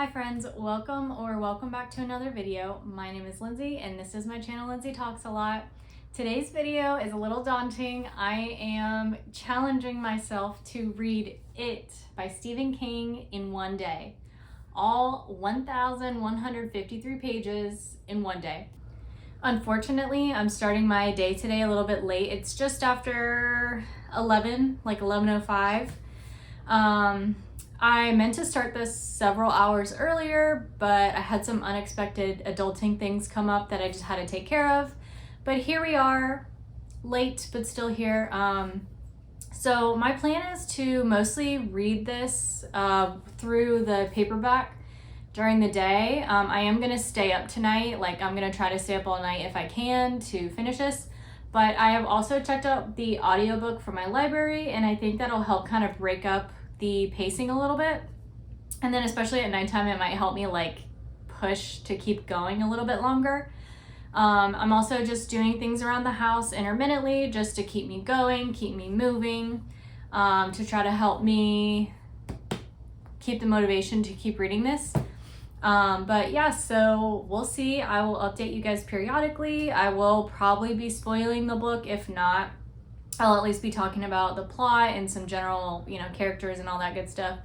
Hi friends, welcome back to another video. My name is Lindsay and this is my channel, Lindsay Talks a Lot. Today's video is a little daunting. I am challenging myself to read It by Stephen King in one day. All 1,153 pages in one day. Unfortunately, I'm starting my day today a little bit late. It's just after 11, like 11:05. I meant to start this several hours earlier, but I had some unexpected adulting things come up that I just had to take care of. But here we are, late, but still here. So my plan is to mostly read this through the paperback during the day. I am gonna stay up tonight. I'm gonna try to stay up all night if I can to finish this. But I have also checked out the audiobook from my library, and I think that'll help kind of break up the pacing a little bit. And then especially at nighttime, it might help me push to keep going a little bit longer. I'm also just doing things around the house intermittently just to keep me going, keep me moving, to try to help me keep the motivation to keep reading this. But yeah, so we'll see. I will update you guys periodically. I will probably be spoiling the book. If not, I'll at least be talking about the plot and some general, characters and all that good stuff.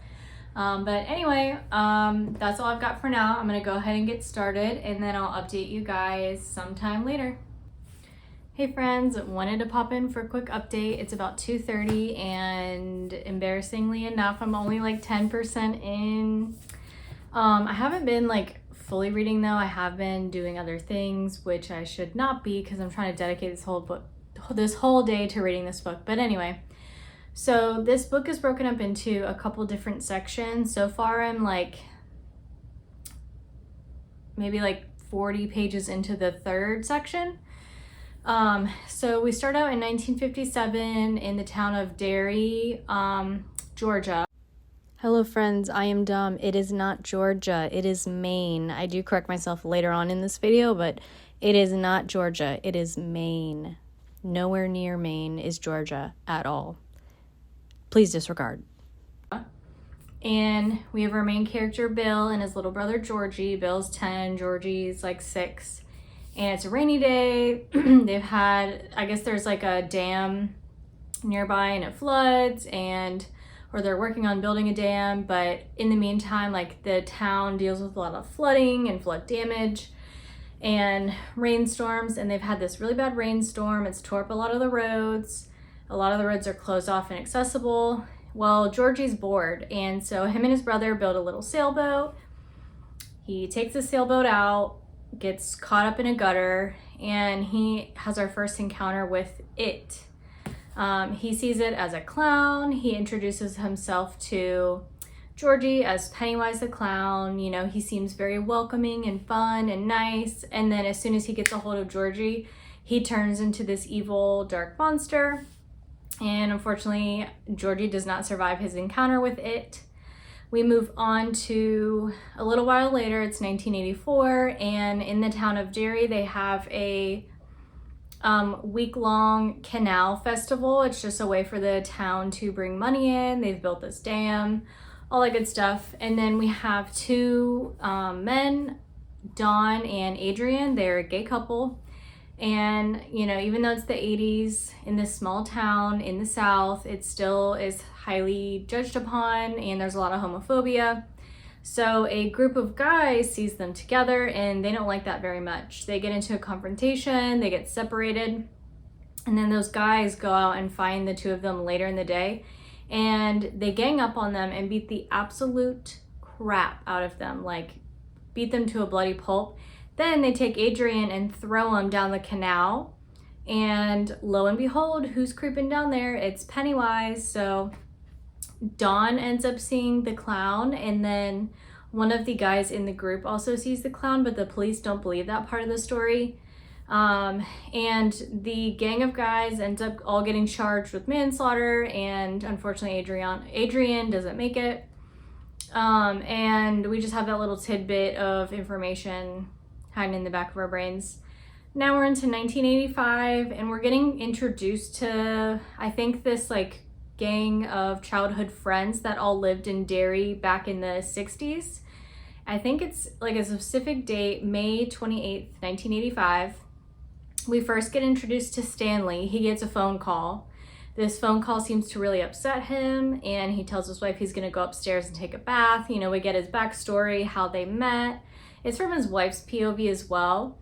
But anyway, that's all I've got for now. I'm gonna go ahead and get started, and then I'll update you guys sometime later. Hey friends, wanted to pop in for a quick update. It's about 2:30, and embarrassingly enough, I'm only 10% in. I haven't been fully reading though. I have been doing other things, which I should not be because I'm trying to dedicate this whole day to reading this book. But anyway, so this book is broken up into a couple different sections. So far I'm maybe 40 pages into the third section. So we start out in 1957 in the town of Derry, Georgia. Hello friends, I am dumb. It is not Georgia, it is Maine. I do correct myself later on in this video, but it is not Georgia, it is Maine. Nowhere near Maine is Georgia at all. Please disregard. And we have our main character, Bill, and his little brother, Georgie. Bill's 10, Georgie's 6. And it's a rainy day. They've had, I guess there's a dam nearby and it floods, or they're working on building a dam. But in the meantime, the town deals with a lot of flooding and flood damage and rainstorms, and they've had this really bad rainstorm. It's tore up a lot of the roads. A lot of the roads are closed off and inaccessible. Well, Georgie's bored, and so him and his brother build a little sailboat. He takes the sailboat out, gets caught up in a gutter, and he has our first encounter with It. He sees it as a clown. He introduces himself to Georgie as Pennywise the clown. He seems very welcoming and fun and nice. And then as soon as he gets a hold of Georgie, he turns into this evil, dark monster. And unfortunately, Georgie does not survive his encounter with It. We move on to a little while later. It's 1984, and in the town of Derry, they have a week-long canal festival. It's just a way for the town to bring money in. They've built this dam, all that good stuff. And then we have two men, Don and Adrian. They're a gay couple. And, even though it's the 80s in this small town in the South, it still is highly judged upon, and there's a lot of homophobia. So a group of guys sees them together, and they don't like that very much. They get into a confrontation, they get separated, and then those guys go out and find the two of them later in the day, and they gang up on them and beat the absolute crap out of them, beat them to a bloody pulp. Then they take Adrian and throw him down the canal, and lo and behold, who's creeping down there? It's Pennywise. So Dawn ends up seeing the clown, and then one of the guys in the group also sees the clown, but the police don't believe that part of the story. And the gang of guys ends up all getting charged with manslaughter, and unfortunately Adrian doesn't make it. And we just have that little tidbit of information hiding in the back of our brains. Now we're into 1985, and we're getting introduced to, I think, this gang of childhood friends that all lived in Derry back in the 60s. I think it's like a specific date, May 28th, 1985. We first get introduced to Stanley. He gets a phone call. This phone call seems to really upset him, and he tells his wife he's gonna go upstairs and take a bath. You know, we get his backstory, how they met. It's from his wife's POV as well,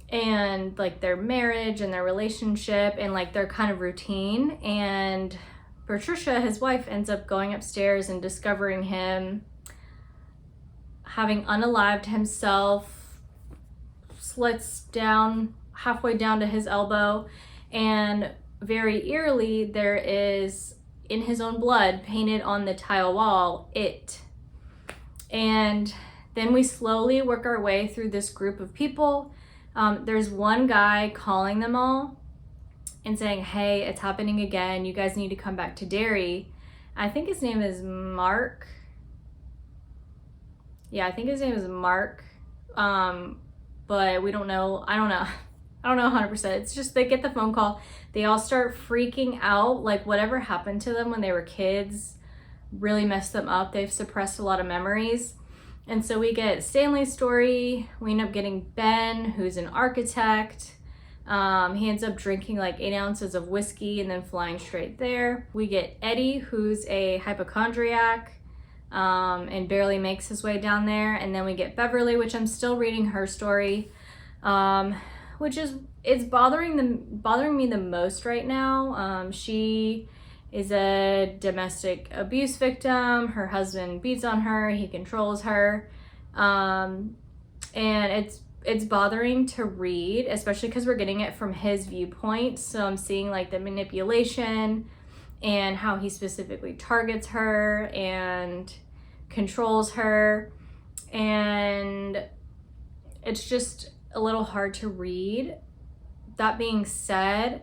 and like their marriage and their relationship and like their kind of routine. And Patricia, his wife, ends up going upstairs and discovering him having unalived himself, slits down halfway down to his elbow, and very eerily there is, in his own blood, painted on the tile wall, "It." And then we slowly work our way through this group of people. There's one guy calling them all and saying, "Hey, it's happening again. You guys need to come back to Derry." I think his name is Mark. Yeah, I think his name is Mark. But we don't know. I don't know 100%. It's just they get the phone call. They all start freaking out. Like whatever happened to them when they were kids really messed them up. They've suppressed a lot of memories. And so we get Stanley's story. We end up getting Ben, who's an architect. He ends up drinking like 8 ounces of whiskey and then flying straight there. We get Eddie, who's a hypochondriac, and barely makes his way down there. And then we get Beverly, which I'm still reading her story, which is, it's bothering me the most right now. She is a domestic abuse victim. Her husband beats on her, he controls her. And it's bothering to read, especially because we're getting it from his viewpoint. So I'm seeing like the manipulation and how he specifically targets her and controls her. And it's just a little hard to read. That being said,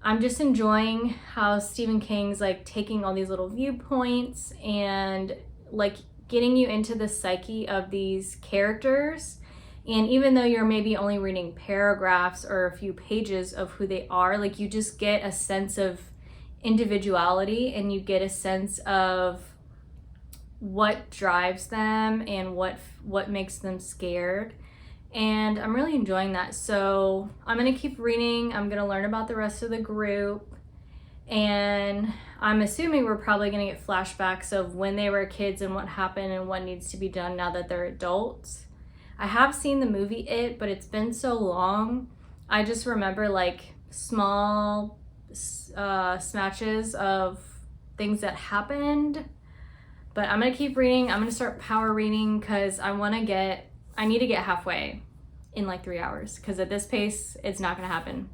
I'm just enjoying how Stephen King's like taking all these little viewpoints and like getting you into the psyche of these characters. And even though you're maybe only reading paragraphs or a few pages of who they are, like you just get a sense of individuality and you get a sense of what drives them and what makes them scared. And I'm really enjoying that. So I'm gonna keep reading. I'm gonna learn about the rest of the group. And I'm assuming we're probably gonna get flashbacks of when they were kids and what happened and what needs to be done now that they're adults. I have seen the movie It, but it's been so long. I just remember like small snatches of things that happened. But I'm gonna keep reading. I'm gonna start power reading because I need to get halfway in like 3 hours, because at this pace, it's not gonna happen.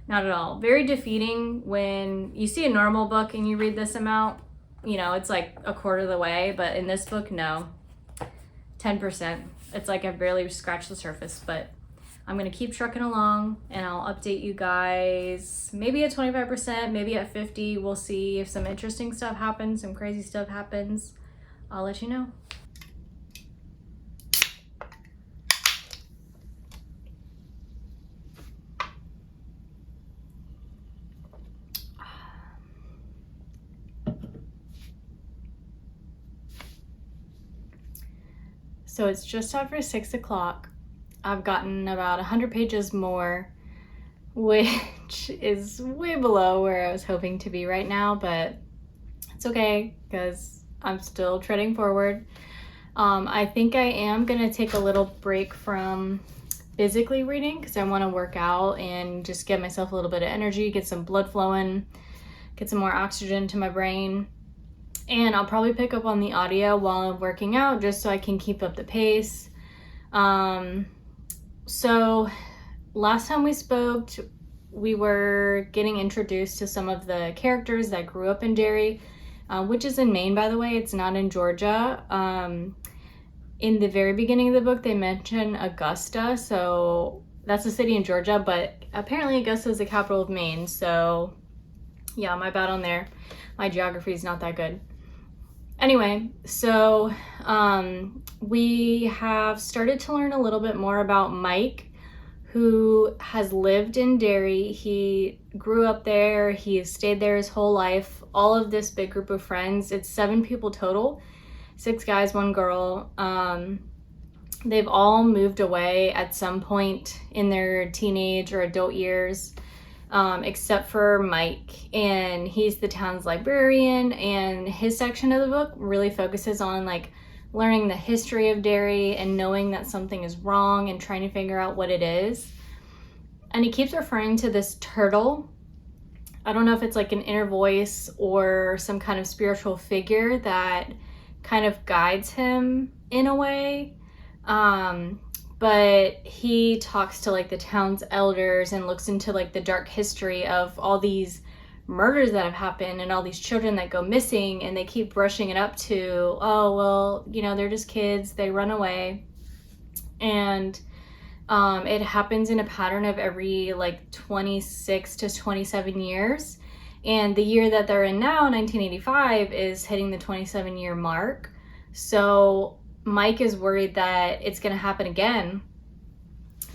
Not at all. Very defeating when you see a normal book and you read this amount, you know, it's like a quarter of the way, but in this book, no. 10%. It's like I've barely scratched the surface, but I'm gonna keep trucking along and I'll update you guys maybe at 25%, maybe at 50. We'll see if some interesting stuff happens, some crazy stuff happens. I'll let you know. So it's just after 6 o'clock. I've gotten about 100 pages more, which is way below where I was hoping to be right now, but it's okay because I'm still treading forward. I think I am gonna take a little break from physically reading because I want to work out and just get myself a little bit of energy, get some blood flowing, get some more oxygen to my brain. And I'll probably pick up on the audio while I'm working out just so I can keep up the pace. So last time we spoke, we were getting introduced to some of the characters that grew up in Derry, which is in Maine, by the way. It's not in Georgia. In the very beginning of the book, they mention Augusta. So that's a city in Georgia, but apparently Augusta is the capital of Maine. So yeah, my bad on there. My geography is not that good. Anyway, so we have started to learn a little bit more about Mike, who has lived in Derry. He grew up there. He has stayed there his whole life. All of this big group of friends, it's 7 people total. 6 guys, 1 girl. They've all moved away at some point in their teenage or adult years, except for Mike, and he's the town's librarian, and his section of the book really focuses on like learning the history of Derry and knowing that something is wrong and trying to figure out what it is. And he keeps referring to this turtle. I don't know if it's like an inner voice or some kind of spiritual figure that kind of guides him in a way. But he talks to like the town's elders and looks into like the dark history of all these murders that have happened and all these children that go missing, and they keep brushing it up to, oh, well, you know, they're just kids, they run away. And it happens in a pattern of every like 26 to 27 years. And the year that they're in now, 1985, is hitting the 27-year mark. So Mike is worried that it's going to happen again,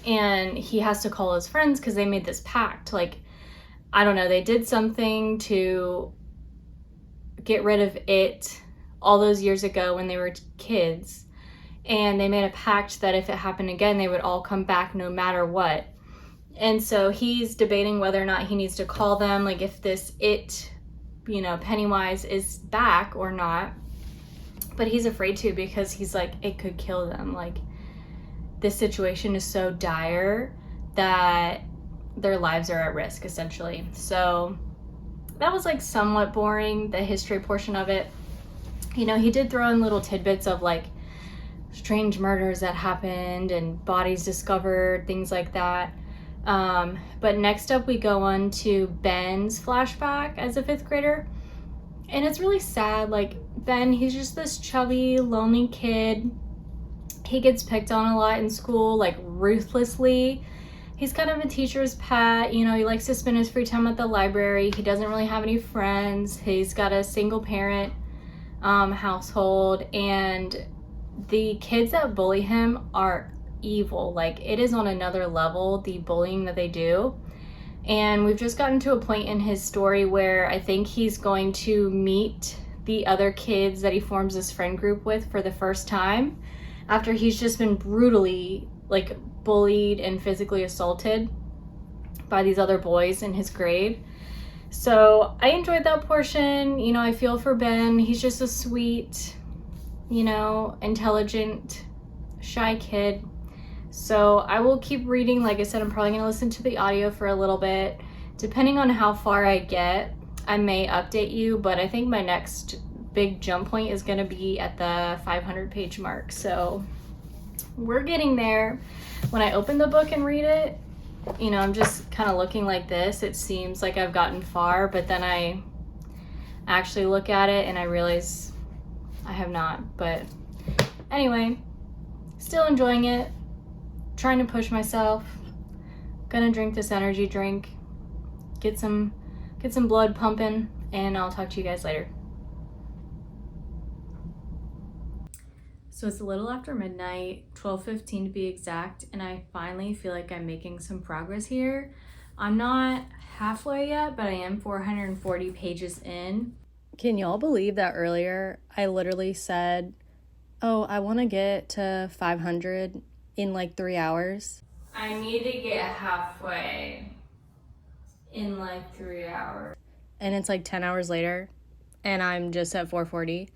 and he has to call his friends because they made this pact. Like, I don't know, they did something to get rid of it all those years ago when they were kids, and they made a pact that if it happened again, they would all come back no matter what. And so he's debating whether or not he needs to call them, like if this Pennywise is back or not. But he's afraid to, because he's like, it could kill them. Like, this situation is so dire that their lives are at risk, essentially. So that was like somewhat boring, the history portion of it. You know, he did throw in little tidbits of like strange murders that happened and bodies discovered, things like that. But next up we go on to Ben's flashback as a 5th grader. And it's really sad. Like, Ben, he's just this chubby, lonely kid. He gets picked on a lot in school, like ruthlessly. He's kind of a teacher's pet. You know, he likes to spend his free time at the library. He doesn't really have any friends. He's got a single parent household. And the kids that bully him are evil. Like, it is on another level, the bullying that they do. And we've just gotten to a point in his story where I think he's going to meet the other kids that he forms this friend group with for the first time, after he's just been brutally like bullied and physically assaulted by these other boys in his grade. So I enjoyed that portion. You know, I feel for Ben. He's just a sweet, you know, intelligent, shy kid. So I will keep reading. Like I said, I'm probably going to listen to the audio for a little bit. Depending on how far I get, I may update you, but I think my next big jump point is going to be at the 500-page mark. So we're getting there. When I open the book and read it, you know, I'm just kind of looking like this. It seems like I've gotten far, but then I actually look at it and I realize I have not. But anyway, still enjoying it. Trying to push myself. Gonna drink this energy drink, get some blood pumping, and I'll talk to you guys later. So it's a little after midnight, 12:15 to be exact, and I finally feel like I'm making some progress here. I'm not halfway yet, but I am 440 pages in. Can y'all believe that earlier I literally said, oh, I want to get to 500 in like 3 hours? I need to get halfway in like 3 hours. And it's like 10 hours later, and I'm just at 440.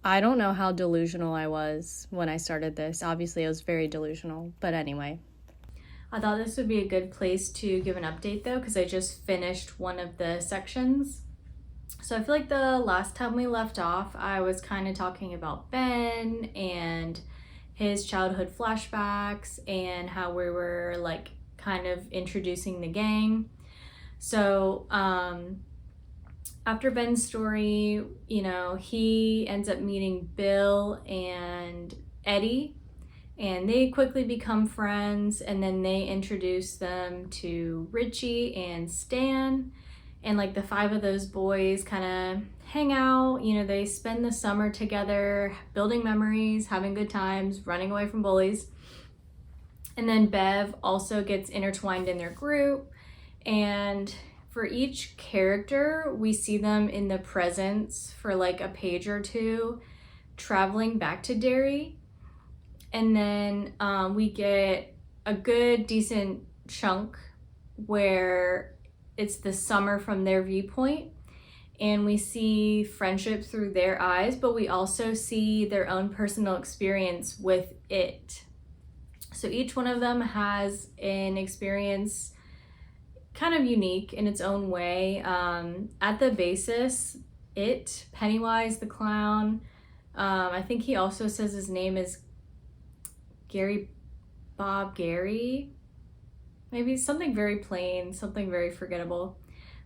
I don't know how delusional I was when I started this. Obviously, I was very delusional, but anyway. I thought this would be a good place to give an update though, because I just finished one of the sections. So I feel like the last time we left off, I was kind of talking about Ben and his childhood flashbacks and how we were like kind of introducing the gang. So after Ben's story, you know, he ends up meeting Bill and Eddie, and they quickly become friends, and then they introduce them to Richie and Stan, and like the 5 of those boys kind of hang out. You know, they spend the summer together, building memories, having good times, running away from bullies. And then Bev also gets intertwined in their group, and for each character we see them in the presence for like a page or two, traveling back to Derry, and then we get a good decent chunk where it's the summer from their viewpoint, and we see friendship through their eyes, but we also see their own personal experience with it. So each one of them has an experience kind of unique in its own way. At the basis, Pennywise the clown, I think he also says his name is Gary, maybe something very plain, something very forgettable.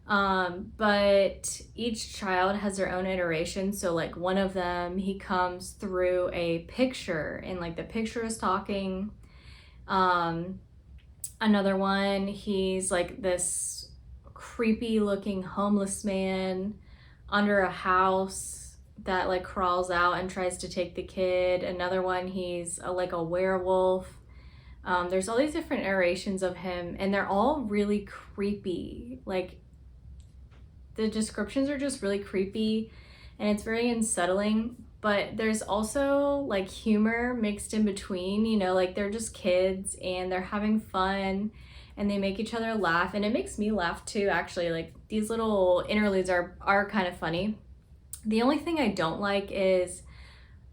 But each child has their own iteration. So like one of them, he comes through a picture and like the picture is talking. Another one, he's like this creepy looking homeless man under a house that like crawls out and tries to take the kid. Another one, he's like a werewolf. There's all these different iterations of him, and they're all really creepy. Like the descriptions are just really creepy, and it's very unsettling. But there's also like humor mixed in between, you know, like they're just kids and they're having fun and they make each other laugh, and it makes me laugh too, actually. Like these little interludes are kind of funny. The only thing I don't like is,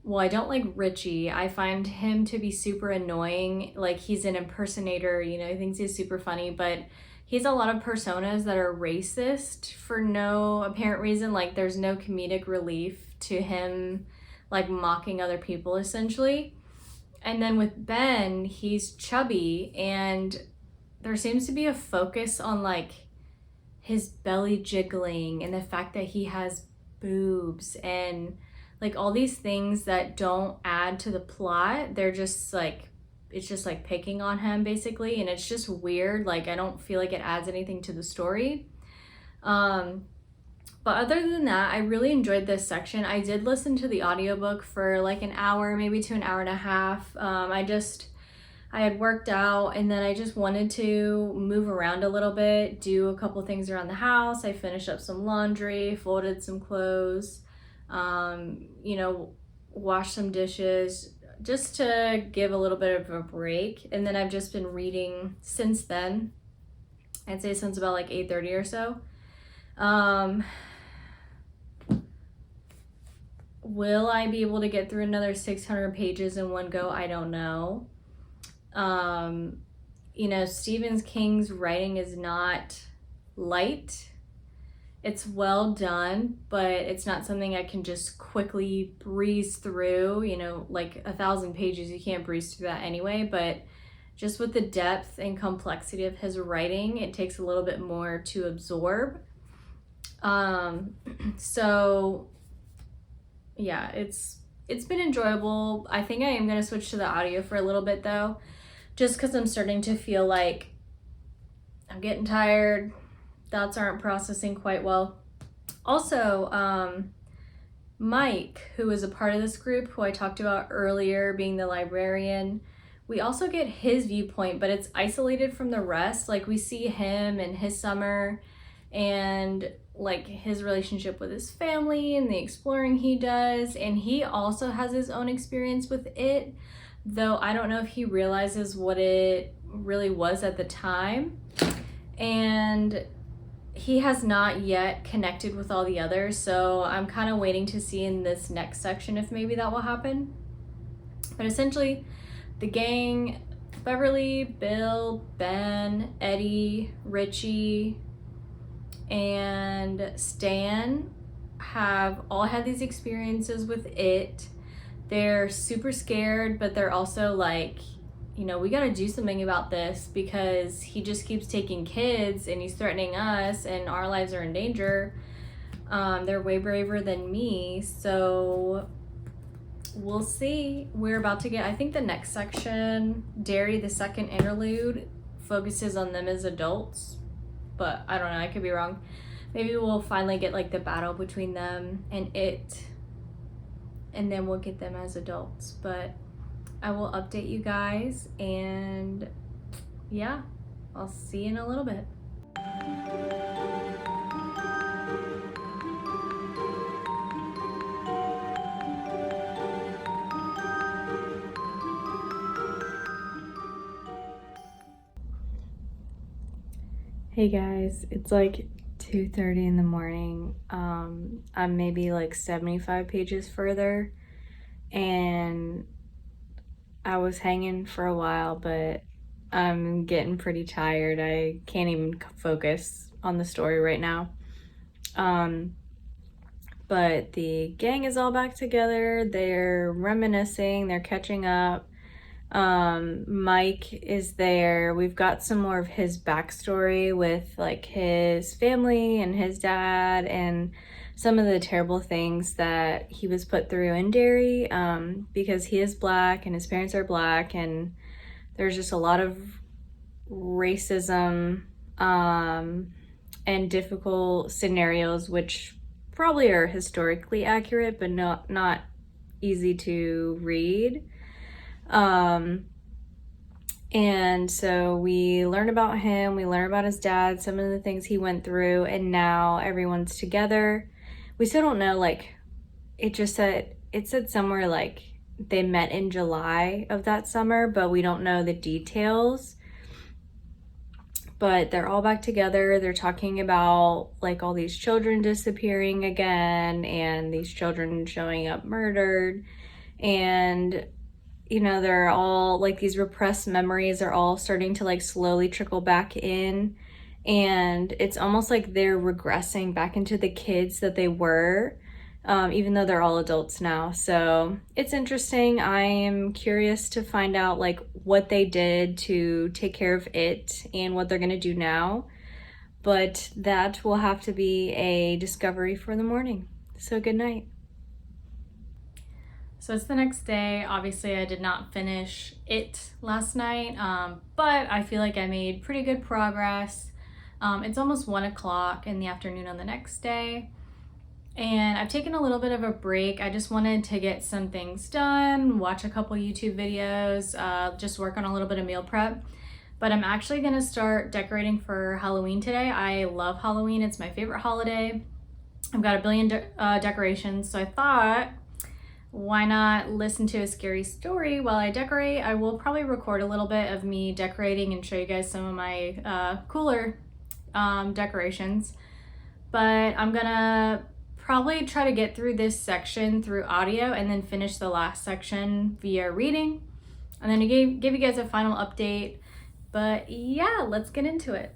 well, I don't like Richie. I find him to be super annoying. Like he's an impersonator, you know, he thinks he's super funny, but he's a lot of personas that are racist for no apparent reason. Like there's no comedic relief to him like mocking other people essentially. And then with Ben, he's chubby, and there seems to be a focus on like his belly jiggling and the fact that he has boobs and like all these things that don't add to the plot. They're just like, it's just like picking on him basically, and it's just weird. Like I don't feel like it adds anything to the story. But other than that, I really enjoyed this section. I did listen to the audiobook for like an hour, maybe to an hour and a half. I had worked out, and then I just wanted to move around a little bit, do a couple things around the house. I finished up some laundry, folded some clothes, you know, washed some dishes, just to give a little bit of a break. And then I've just been reading since then. I'd say since about like 8:30 or so. Will I be able to get through another 600 pages in one go? I don't know. You know, Stephen King's writing is not light. It's well done, but it's not something I can just quickly breeze through. You know, like 1,000 pages, you can't breeze through that anyway, but just with the depth and complexity of his writing, it takes a little bit more to absorb. So yeah, it's been enjoyable. I think I am going to switch to the audio for a little bit though, just because I'm starting to feel like I'm getting tired. Thoughts aren't processing quite well. Also, Mike, who is a part of this group, who I talked about earlier, being the librarian, we also get his viewpoint, but it's isolated from the rest. Like we see him and his summer and like his relationship with his family and the exploring he does, and he also has his own experience with it, though I don't know if he realizes what it really was at the time. And he has not yet connected with all the others, so I'm kind of waiting to see in this next section if maybe that will happen. But essentially, the gang, Beverly, Bill, Ben, Eddie, Richie, and Stan have all had these experiences with it. They're super scared, but they're also like, you know, we got to do something about this because he just keeps taking kids and he's threatening us and our lives are in danger. They're way braver than me, so we'll see. We're about to get, I think the next section, Derry, the second interlude, focuses on them as adults, but I don't know, I could be wrong. Maybe we'll finally get like the battle between them and it, and then we'll get them as adults. But I will update you guys, and yeah, I'll see you in a little bit. Hey guys, it's like 2:30 in the morning. I'm maybe like 75 pages further, and I was hanging for a while, but I'm getting pretty tired. I can't even focus on the story right now. But the gang is all back together. They're reminiscing, they're catching up. Mike is there. We've got some more of his backstory with like his family and his dad and some of the terrible things that he was put through in Derry, because he is black and his parents are black, and there's just a lot of racism, and difficult scenarios which probably are historically accurate but not easy to read. And so we learn about him, we learn about his dad, some of the things he went through, and now everyone's together. We still don't know, like, it said somewhere like they met in July of that summer, but we don't know the details. But they're all back together. They're talking about like all these children disappearing again and these children showing up murdered, and they're all like, these repressed memories are all starting to like slowly trickle back in, and it's almost like they're regressing back into the kids that they were, even though they're all adults now. So it's interesting. I am curious to find out like what they did to take care of it and what they're gonna do now, but that will have to be a discovery for the morning. So good night. So it's the next day. Obviously, I did not finish it last night, but I feel like I made pretty good progress. It's almost 1 o'clock in the afternoon on the next day, and I've taken a little bit of a break. I just wanted to get some things done, watch a couple YouTube videos, just work on a little bit of meal prep. But I'm actually gonna start decorating for Halloween today. I love Halloween, it's my favorite holiday. I've got a billion decorations, so I thought, why not listen to a scary story while I decorate? I will probably record a little bit of me decorating and show you guys some of my cooler decorations. But I'm gonna probably try to get through this section through audio and then finish the last section via reading. And then give you guys a final update. But yeah, let's get into it.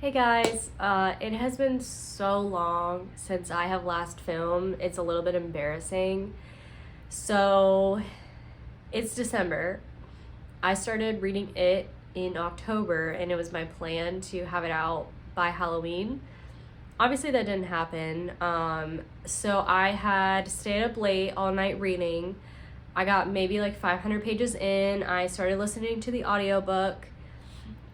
Hey guys, it has been so long since I have last filmed. It's a little bit embarrassing. So it's December. I started reading it in October, and it was my plan to have it out by Halloween. Obviously that didn't happen. So I had stayed up late all night reading. I got maybe like 500 pages in. I started listening to the audiobook,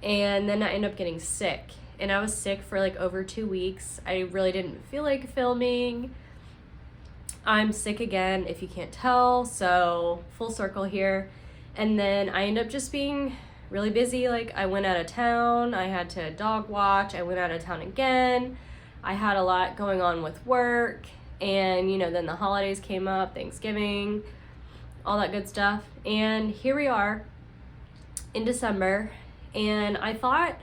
and then I ended up getting sick. And I was sick for like over 2 weeks. I really didn't feel like filming. I'm sick again, if you can't tell, so full circle here. And then I end up just being really busy. Like, I went out of town, I had to dog watch, I went out of town again. I had a lot going on with work, and then the holidays came up, Thanksgiving, all that good stuff. And here we are in December, and I thought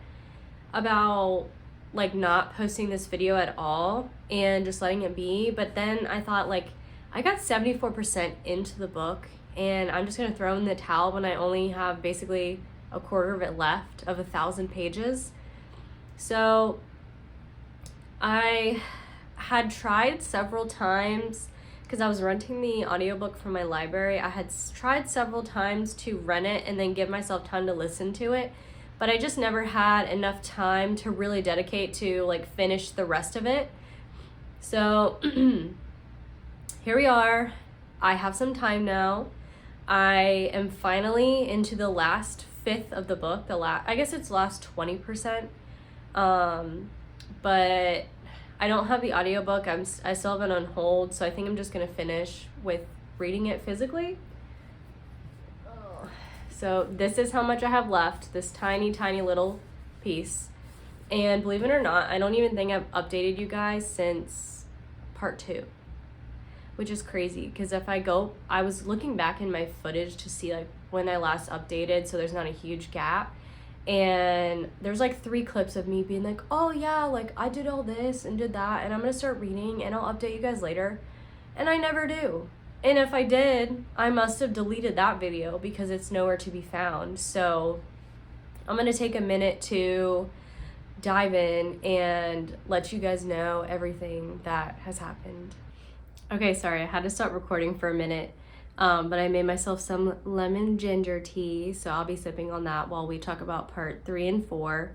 about like not posting this video at all and just letting it be, but then I thought, like, I got 74% into the book and I'm just gonna throw in the towel when I only have basically a quarter of it left of 1,000 pages. So I had tried several times, because I was renting the audiobook from my library. I had tried several times to rent it and then give myself time to listen to it, but I just never had enough time to really dedicate to like finish the rest of it. So here we are. I have some time now. I am finally into the last fifth of the book. I guess it's last 20%. But I don't have the audiobook. I still have it on hold, so I think I'm just gonna finish with reading it physically. So this is how much I have left, this tiny, tiny little piece. And believe it or not, I don't even think I've updated you guys since part 2, which is crazy, because I was looking back in my footage to see like when I last updated, so there's not a huge gap. And there's like 3 clips of me being like, oh yeah, like I did all this and did that, and I'm gonna start reading and I'll update you guys later. And I never do. And if I did, I must have deleted that video because it's nowhere to be found. So I'm gonna take a minute to dive in and let you guys know everything that has happened. Okay, sorry, I had to stop recording for a minute. But I made myself some lemon ginger tea, so I'll be sipping on that while we talk about part 3 and 4.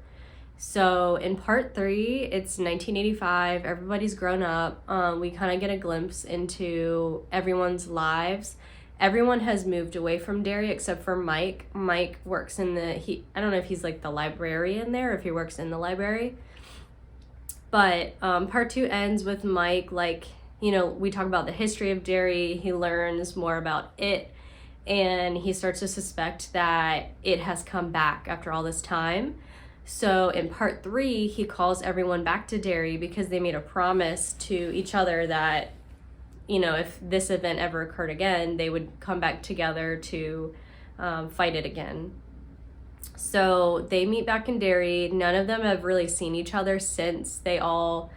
So in part 3, it's 1985, everybody's grown up. We kind of get a glimpse into everyone's lives. Everyone has moved away from Derry except for Mike. Mike works in I don't know if he's like the librarian there, or if he works in the library. But part 2 ends with Mike, like, we talk about the history of Derry. He learns more about it, and he starts to suspect that it has come back after all this time. So in part 3, he calls everyone back to Derry because they made a promise to each other that, if this event ever occurred again, they would come back together to fight it again. So they meet back in Derry. None of them have really seen each other since they all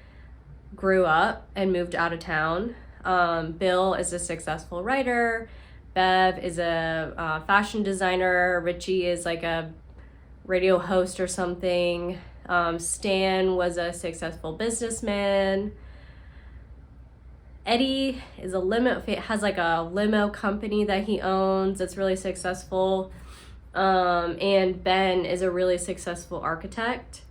grew up and moved out of town. Bill is a successful writer. Bev is a fashion designer. Richie is like a radio host or something. Stan was a successful businessman. Eddie is has like a limo company that he owns that's really successful. And Ben is a really successful architect.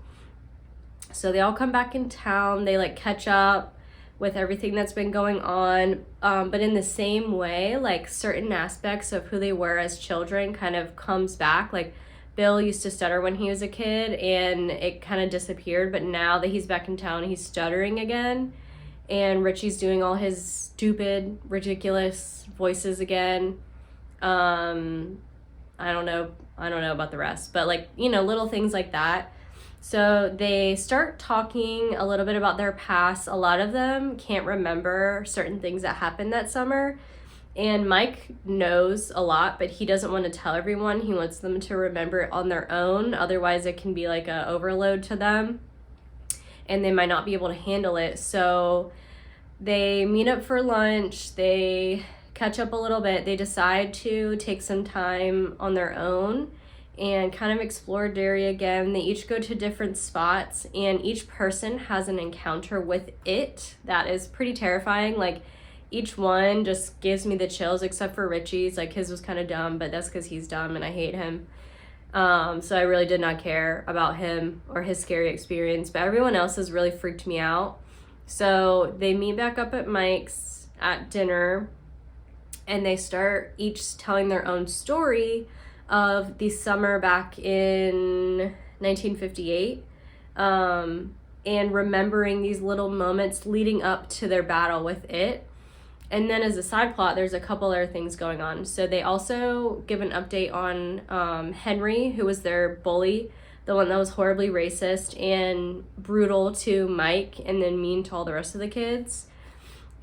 So they all come back in town. They like catch up with everything that's been going on. But in the same way, like certain aspects of who they were as children kind of comes back. Like Bill used to stutter when he was a kid and it kind of disappeared. But now that he's back in town, he's stuttering again. And Richie's doing all his stupid, ridiculous voices again. I don't know about the rest, but like, little things like that. So they start talking a little bit about their past. A lot of them can't remember certain things that happened that summer. And Mike knows a lot, but he doesn't want to tell everyone. He wants them to remember it on their own. Otherwise, it can be like an overload to them and they might not be able to handle it. So they meet up for lunch. They catch up a little bit. They decide to take some time on their own and kind of explore Derry again. They each go to different spots and each person has an encounter with it that is pretty terrifying. Like each one just gives me the chills except for Richie's. Like his was kind of dumb, but that's because he's dumb and I hate him. So I really did not care about him or his scary experience, but everyone else has really freaked me out. So they meet back up at Mike's at dinner and they start each telling their own story of the summer back in 1958, and remembering these little moments leading up to their battle with it. And then as a side plot, there's a couple other things going on. So they also give an update on Henry, who was their bully, the one that was horribly racist and brutal to Mike and then mean to all the rest of the kids.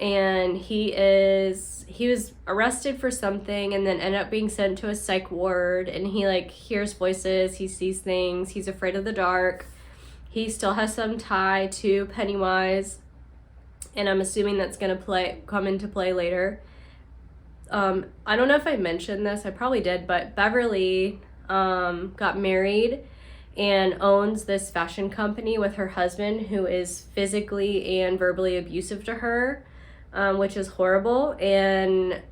And he was arrested for something and then ended up being sent to a psych ward, and he like hears voices, he sees things, he's afraid of the dark. He still has some tie to Pennywise, and I'm assuming that's gonna come into play later. I don't know if I mentioned this, I probably did, but Beverly got married and owns this fashion company with her husband, who is physically and verbally abusive to her, which is horrible. And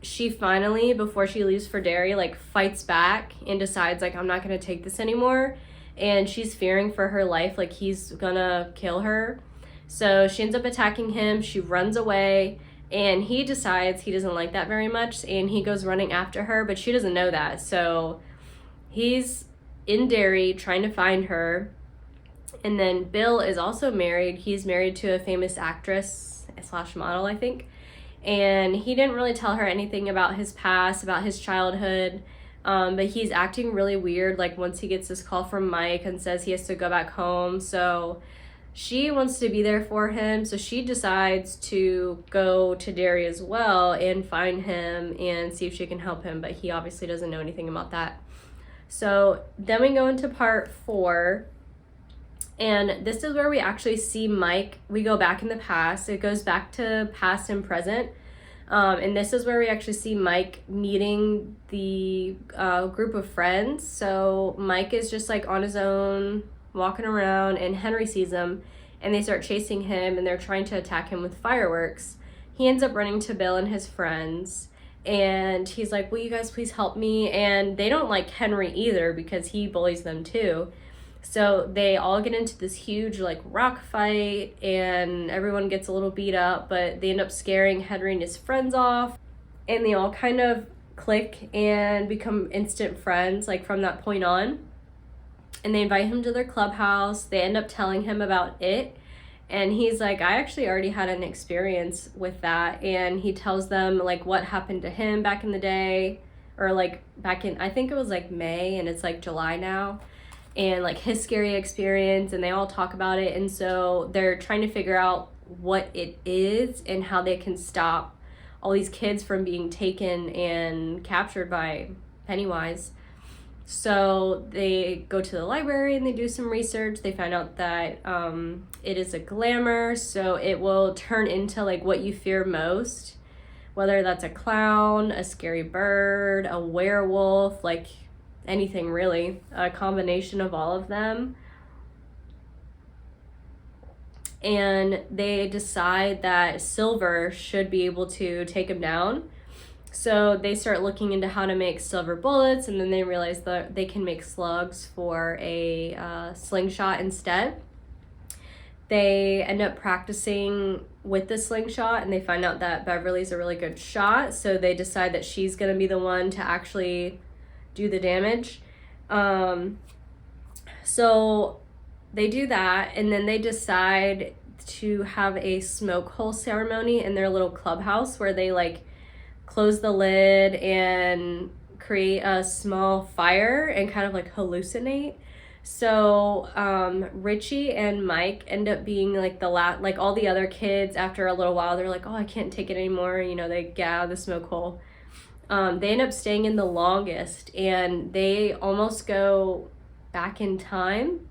she finally, before she leaves for Derry, like fights back and decides like, I'm not gonna take this anymore. And she's fearing for her life, like he's gonna kill her. So she ends up attacking him, she runs away, and he decides he doesn't like that very much, and he goes running after her, but she doesn't know that. So he's in Derry trying to find her. And then Bill is also married. He's married to a famous actress / model, I think. And he didn't really tell her anything about his past, about his childhood. But he's acting really weird, like once he gets this call from Mike and says he has to go back home. So she wants to be there for him, so she decides to go to Derry as well and find him and see if she can help him, but he obviously doesn't know anything about that. So then we go into part 4, and this is where we actually see Mike. We go back in the past. It goes back to past and present. And this is where we actually see Mike meeting the group of friends. So Mike is just like on his own, walking around, and Henry sees him, and they start chasing him, and they're trying to attack him with fireworks. He ends up running to Bill and his friends, and he's like, will you guys please help me? And they don't like Henry either because he bullies them too. So they all get into this huge like rock fight, and everyone gets a little beat up, but they end up scaring Henry and his friends off, and they all kind of click and become instant friends like from that point on. And they invite him to their clubhouse. They end up telling him about it, and he's like, I actually already had an experience with that. And he tells them like what happened to him back in the day, or like back in, I think it was like May, and it's like July now, and like his scary experience, and they all talk about it. And so they're trying to figure out what it is and how they can stop all these kids from being taken and captured by Pennywise. So they go to the library and they do some research. They find out that it is a glamour, so it will turn into like what you fear most, whether that's a clown, a scary bird, a werewolf, like anything really, a combination of all of them. And they decide that Silver should be able to take him down. So they start looking into how to make silver bullets, and then they realize that they can make slugs for a slingshot instead. They end up practicing with the slingshot, and they find out that Beverly's a really good shot, so they decide that she's going to be the one to actually do the damage. So they do that, and then they decide to have a smoke hole ceremony in their little clubhouse where they like close the lid and create a small fire and kind of like hallucinate. So Richie and Mike end up being like like all the other kids. After a little while, they're like, oh, I can't take it anymore. You know, they get out of the smoke hole. They end up staying in the longest, and they almost go back in time,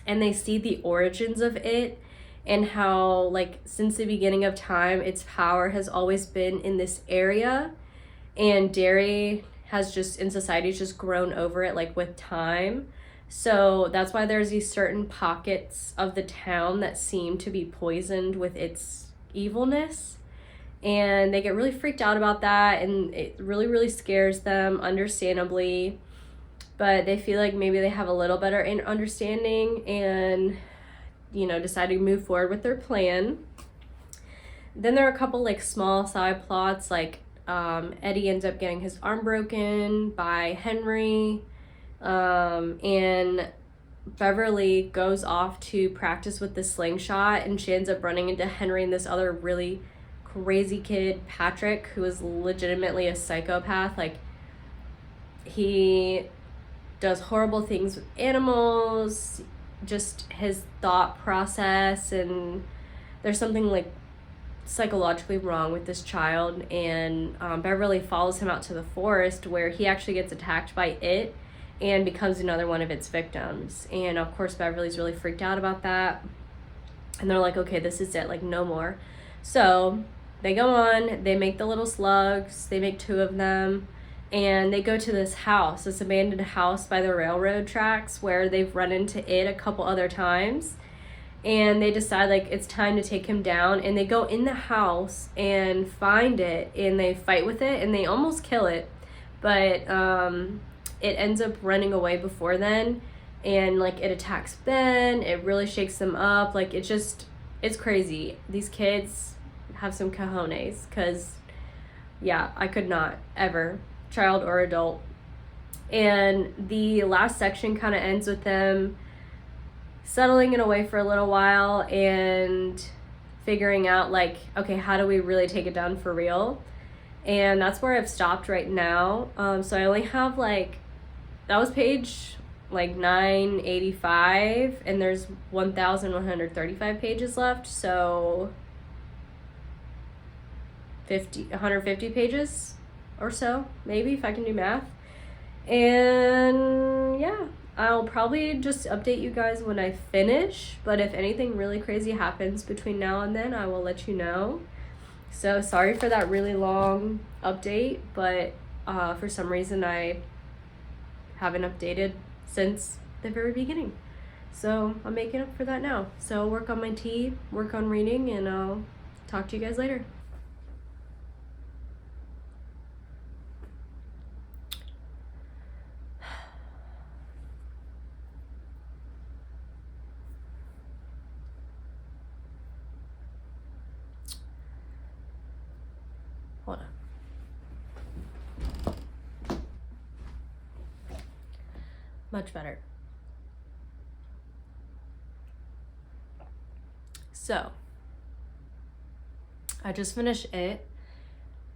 and they see the origins of it, and how like since the beginning of time its power has always been in this area, and Derry has just in society just grown over it like with time. So that's why there's these certain pockets of the town that seem to be poisoned with its evilness, and they get really freaked out about that, and it really scares them, understandably. But they feel like maybe they have a little better understanding, and you know, decide to move forward with their plan. Then there are a couple like small side plots, like Eddie ends up getting his arm broken by Henry, and Beverly goes off to practice with the slingshot, and she ends up running into Henry and this other really crazy kid, Patrick, who is legitimately a psychopath. Like, he does horrible things with animals, just his thought process, and there's something like psychologically wrong with this child. And Beverly follows him out to the forest where he actually gets attacked by it and becomes another one of its victims. And of course Beverly's really freaked out about that, and they're like, okay, this is it, like no more. So they go on, they make the little slugs, they make 2 of them, and they go to this house, this abandoned house by the railroad tracks where they've run into it a couple other times. And they decide like it's time to take him down, and they go in the house and find it, and they fight with it, and they almost kill it, but it ends up running away before then, and like it attacks Ben. It really shakes them up. Like it's crazy. These kids have some cojones, because yeah, I could not ever, child or adult. And the last section kind of ends with them settling it away for a little while and figuring out like, okay, how do we really take it down for real? And that's where I've stopped right now. So I only have like, that was page like 985, and there's 1,135 pages left, so 150 pages or so, maybe, if I can do math. And yeah, I'll probably just update you guys when I finish, but if anything really crazy happens between now and then, I will let you know. So sorry for that really long update, but for some reason I haven't updated since the very beginning. So I'm making up for that now. So work on my tea, work on reading, and I'll talk to you guys later. Hold on. Much better. So, I just finished it,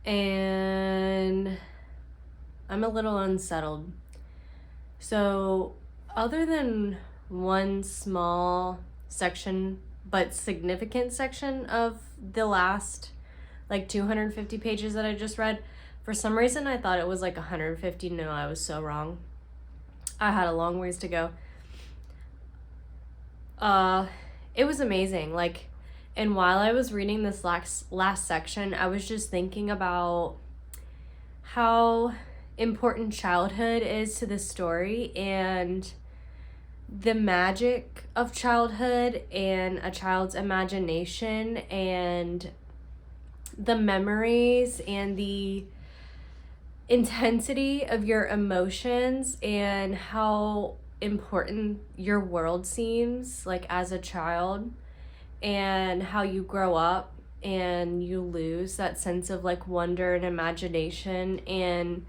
and I'm a little unsettled. So, other than one small section, but significant section of the last like 250 pages that I just read, for some reason I thought it was like 150. No, I was so wrong. I had a long ways to go. It was amazing. Like, and while I was reading this last section, I was just thinking about how important childhood is to this story, and the magic of childhood and a child's imagination, and the memories and the intensity of your emotions, and how important your world seems like as a child, and how you grow up and you lose that sense of like wonder and imagination, and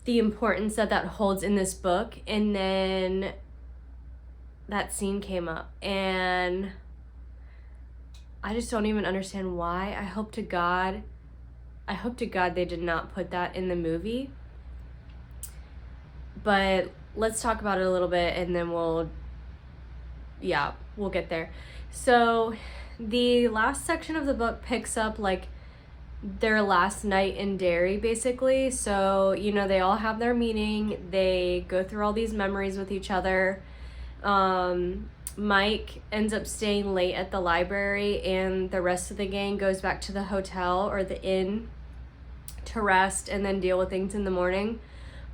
the importance that holds in this book. And then that scene came up, and I just don't even understand why. I hope to God they did not put that in the movie. But let's talk about it a little bit, and then we'll get there. So the last section of the book picks up like their last night in Derry, basically. So, you know, they all have their meeting. They go through all these memories with each other. Mike ends up staying late at the library, and the rest of the gang goes back to the hotel or the inn to rest and then deal with things in the morning.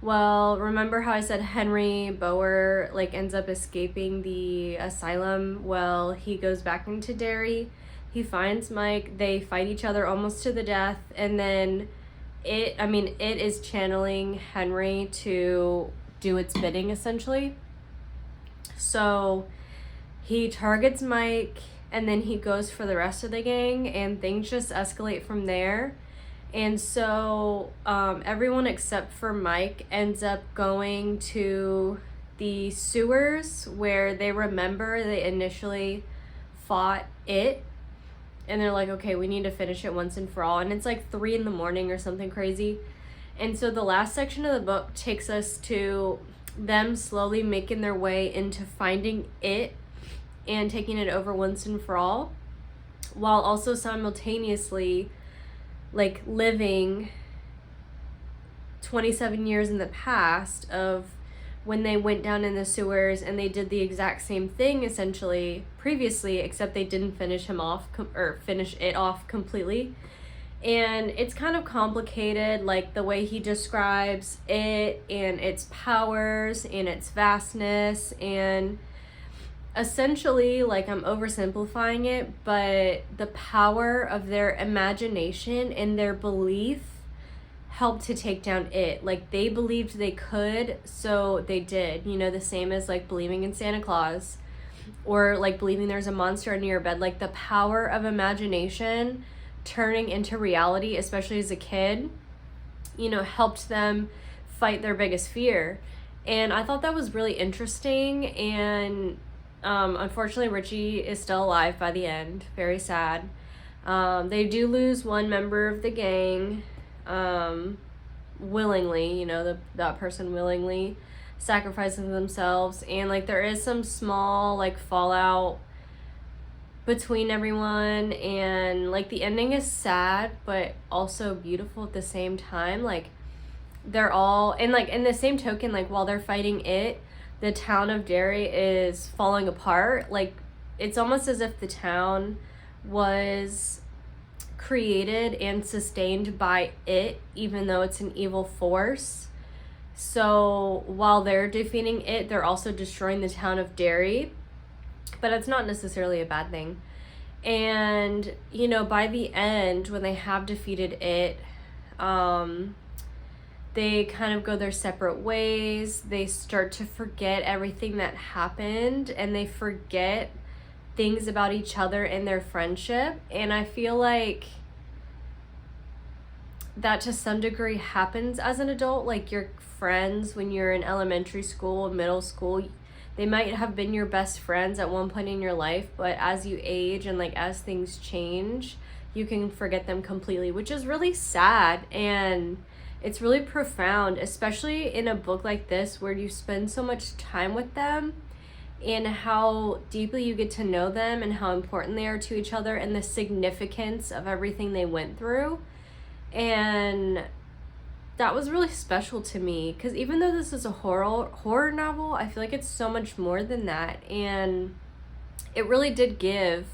Well, remember how I said Henry Bower like ends up escaping the asylum? Well, he goes back into Derry. He finds Mike. They fight each other almost to the death, and then it is channeling Henry to do its bidding, essentially. So he targets Mike, and then he goes for the rest of the gang, and things just escalate from there. And so everyone except for Mike ends up going to the sewers where they remember they initially fought it. and they're like, okay, we need to finish it once and for all, and it's like 3 a.m. or something crazy. And so the last section of the book takes us to them slowly making their way into finding it and taking it over once and for all, while also simultaneously like living 27 years in the past of when they went down in the sewers and they did the exact same thing essentially previously, except they didn't finish it off completely. And it's kind of complicated, like the way he describes it and its powers and its vastness, and essentially, like, I'm oversimplifying it, but the power of their imagination and their belief helped to take down it. Like, they believed they could, so they did. You know, the same as like believing in Santa Claus or like believing there's a monster under your bed. Like, the power of imagination turning into reality, especially as a kid, you know, helped them fight their biggest fear. And I thought that was really interesting. And unfortunately, Richie is still alive by the end. Very sad. They do lose one member of the gang, willingly, you know, that person willingly sacrificing themselves. And like, there is some small like fallout between everyone, and like the ending is sad but also beautiful at the same time. Like, they're all, and like in the same token, like while they're fighting it, the town of Derry is falling apart. Like, it's almost as if the town was created and sustained by it, even though it's an evil force. So while they're defeating it, they're also destroying the town of Derry. But it's not necessarily a bad thing. And, you know, by the end, when they have defeated it, they kind of go their separate ways. They start to forget everything that happened, and they forget things about each other and their friendship. And I feel like that to some degree happens as an adult. Like, your friends when you're in elementary school, middle school, they might have been your best friends at one point in your life, but as you age and like as things change, you can forget them completely, which is really sad. And it's really profound, especially in a book like this where you spend so much time with them and how deeply you get to know them and how important they are to each other and the significance of everything they went through. And that was really special to me, because even though this is a horror novel, I feel like it's so much more than that. And it really did give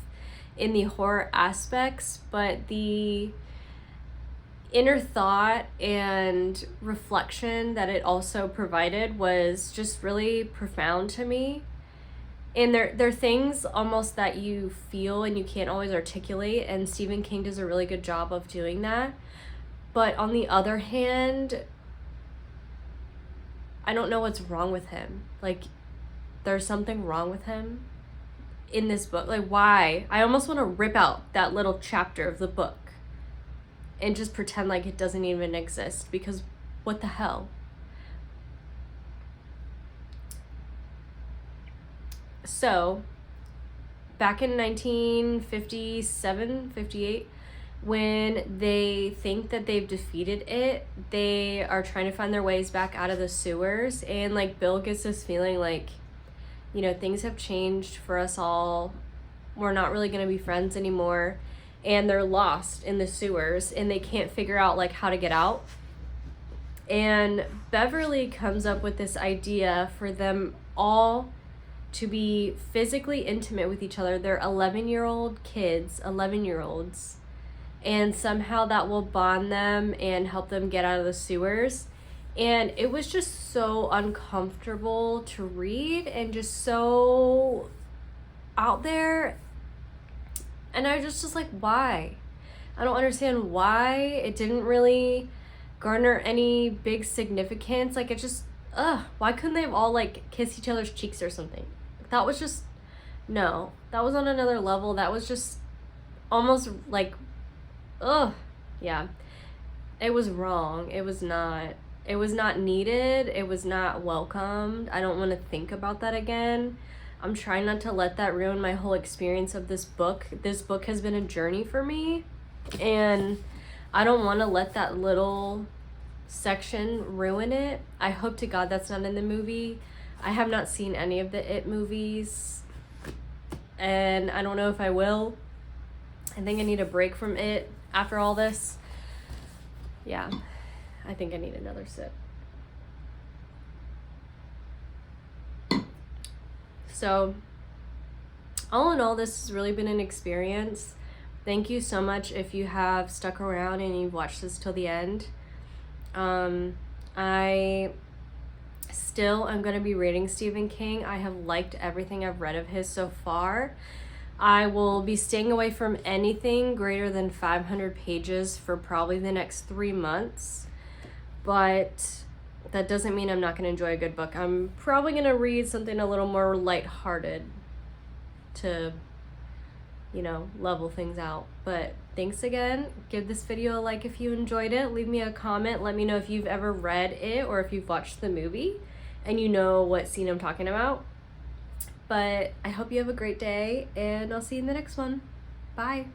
in the horror aspects, but the inner thought and reflection that it also provided was just really profound to me. And they're things almost that you feel and you can't always articulate, and Stephen King does a really good job of doing that. But on the other hand, I don't know what's wrong with him. Like, there's something wrong with him in this book. Like, why? I almost want to rip out that little chapter of the book and just pretend like it doesn't even exist, because what the hell? So, back in 1957, 58, when they think that they've defeated it, they are trying to find their ways back out of the sewers. And like, Bill gets this feeling like, you know, things have changed for us all. We're not really going to be friends anymore. And they're lost in the sewers and they can't figure out like how to get out. And Beverly comes up with this idea for them all to be physically intimate with each other. They're 11-year-old kids, 11-year-olds. And somehow that will bond them and help them get out of the sewers. And it was just so uncomfortable to read and just so out there. And I was just like, why? I don't understand why. It didn't really garner any big significance. Like, it just, why couldn't they have all like kiss each other's cheeks or something? That was just, no, that was on another level. That was just almost like, yeah, it was wrong. It was not needed. It was not welcomed. I don't want to think about that again. I'm trying not to let that ruin my whole experience of this book. This book has been a journey for me, and I don't want to let that little section ruin it. I hope to God that's not in the movie. I have not seen any of the It movies, and I don't know if I will. I think I need a break from it after all this. Yeah, I think I need another sip. So, all in all, this has really been an experience. Thank you so much if you have stuck around and you've watched this till the end. I still am going to be reading Stephen King. I have liked everything I've read of his so far. I will be staying away from anything greater than 500 pages for probably the next 3 months. But that doesn't mean I'm not going to enjoy a good book. I'm probably going to read something a little more lighthearted to, you know, level things out. But thanks again. Give this video a like if you enjoyed it. Leave me a comment. Let me know if you've ever read it or if you've watched the movie and you know what scene I'm talking about. But I hope you have a great day, and I'll see you in the next one. Bye.